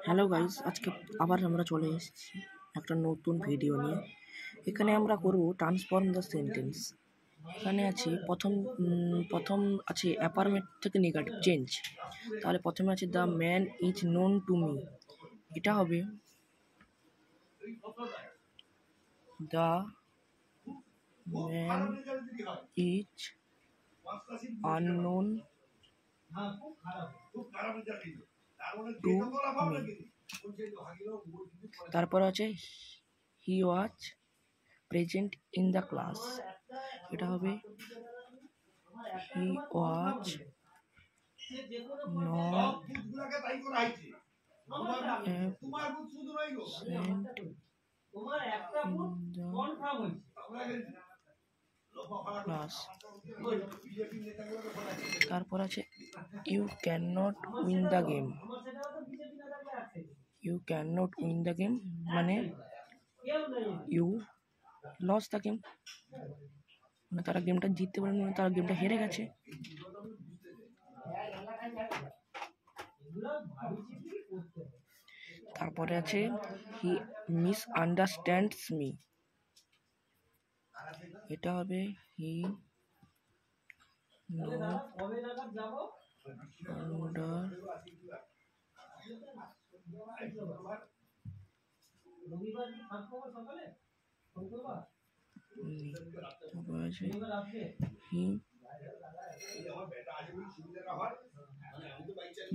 Hello guys, আজকে আবার আমরা চলে এসেছি একটা নতুন ভিডিও নিয়ে। এখানে আমরা করব ট্রান্সফর্ম দ্য সেন্টেন্স। এখানে আছে প্রথম আছে অ্যাপারমেন্ট থেকে নেগেটিভ চেঞ্জ। তাহলে প্রথমে আছে the man is known to me. এটা হবে the man is unknown to me. তারপর আছে he was present in the class. এটা হবে হি ওয়াজ not absent in the class. তারপর আছে you can not win the game. You can not win the game মানে you loss the game, মানে তারা গেমটা জিততে পারেনি, মানে তারা গেমটা হেরে গেছে। তারপরে আছে হি মিস আন্ডারস্ট্যান্ডস মি। এটা হবে he not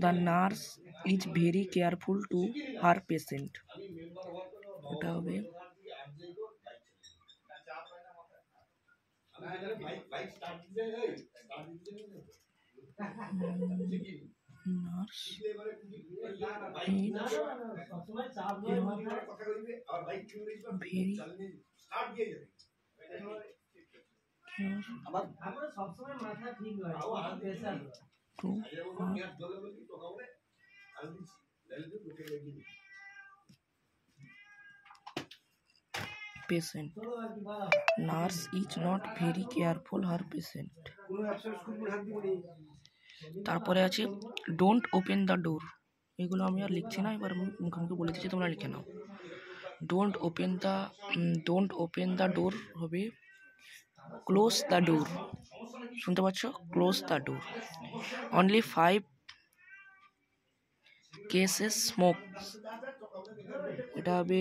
The nurse is very careful to her patient. এটা হবে nurse patient. Nurse is not very careful her patient. তারপরে আছে ডোন্ট ওপেন দ্য ডোর। এগুলো আমি আর লিখছি না, এবার আমি মুখে বলে দিচ্ছি, তোমরা লিখে নাও। ডোন্ট ওপেন দ্য ডোর হবে ক্লোজ দ্য ডোর। শুনতে পাচ্ছ? Close the door. Only 5 cases smoke. এটা হবে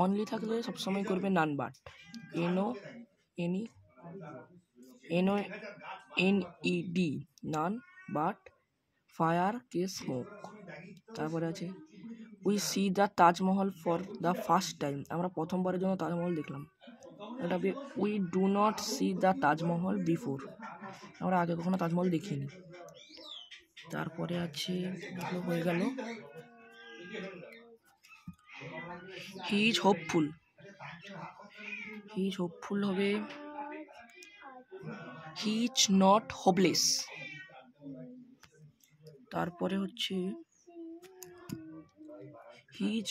অনলি থাকলে সবসময় করবে none but, NONED none but fire case smoke. তারপরে আছে we see the Taj Mahal for the first time. আমরা প্রথমবারের জন্য তাজমহল দেখলাম। এটা হবে we do not C the Taj Mahal before. আমরা আগে কখনো তাজমহল দেখিনি। তারপরে আছে হয়ে গেল he is hopeful. He is hopeful হবে হি ইজ নট হোপলেস। তারপরে হচ্ছে হি ইজ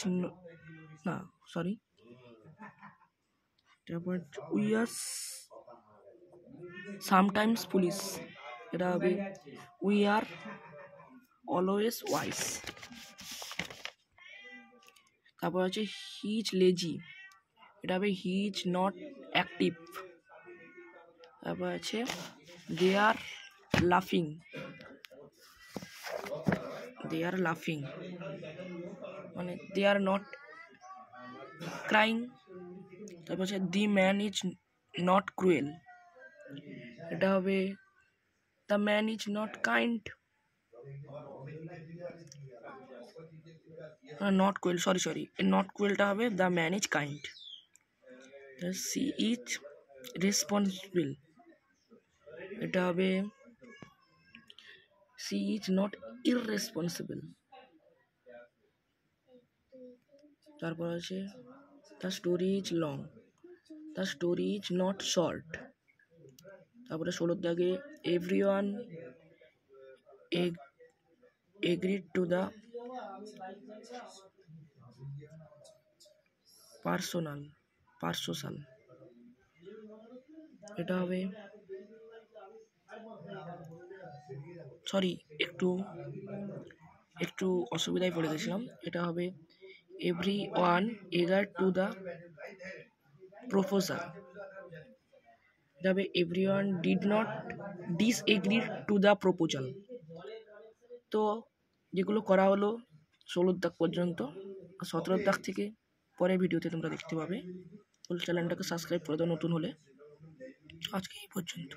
না সরি তারপর উই আর সামটাইমস পুলিশ। এটা হবে উই আর অলওয়েজ ওয়াইস। তারপর আছে হি ইজ লেজি। এটা হবে হি ইজ নট অ্যাক্টিভ। তারপর আছে দে আর লাফিং। মানে দে আর নট ক্রাইং। তারপর আছে the man is not cruel. এটা হবে the man is not kind. Not cruel, sorry not ক্রুয়েলটা হবে the man is kind. She is responsible. এটা হবে সি ইজ নট ইররেসপন্সিবল। তারপর আছে the story is long, the story is not short. তারপরে 16 দাগে everyone agreed to the personal. এটা হবে একটু একটু অসুবিধায় পড়ে গেছিলাম। এটা হবে everyone agree to the proposal. এটা হবে every one did not disagree two the proposal. তো যেগুলো করা হলো 16 দাগ পর্যন্ত, 17 দাগ থেকে পরের ভিডিওতে তোমরা দেখতে পাবে। চ্যানেলটাকে সাবস্ক্রাইব করে দাও নতুন হলে। আজকে এই পর্যন্ত।